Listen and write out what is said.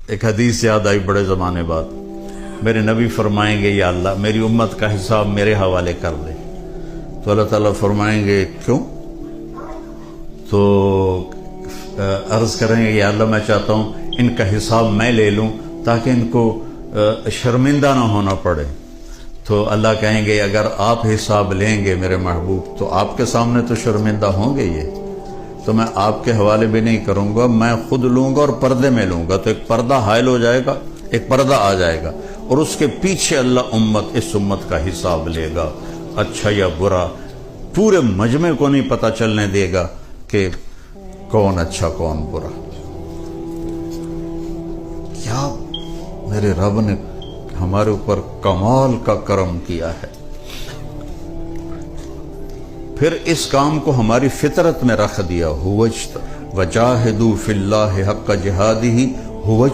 ایک حدیث یاد آئی بڑے زمانے بعد. میرے نبی فرمائیں گے یا اللہ میری امت کا حساب میرے حوالے کر دے. تو اللہ تعالیٰ فرمائیں گے کیوں؟ تو عرض کریں گے یا اللہ میں چاہتا ہوں ان کا حساب میں لے لوں تاکہ ان کو شرمندہ نہ ہونا پڑے. تو اللہ کہیں گے اگر آپ حساب لیں گے میرے محبوب تو آپ کے سامنے تو شرمندہ ہوں گے یہ، تو میں آپ کے حوالے بھی نہیں کروں گا، میں خود لوں گا اور پردے میں لوں گا. تو ایک پردہ حائل ہو جائے گا، ایک پردہ آ جائے گا اور اس کے پیچھے اللہ اس امت کا حساب لے گا، اچھا یا برا. پورے مجمع کو نہیں پتہ چلنے دے گا کہ کون اچھا کون برا. کیا میرے رب نے ہمارے اوپر کمال کا کرم کیا ہے. پھر اس کام کو ہماری فطرت میں رکھ دیا. وَجَاهِدُوا فِي اللَّهِ حَقَّ جِهَادِهِ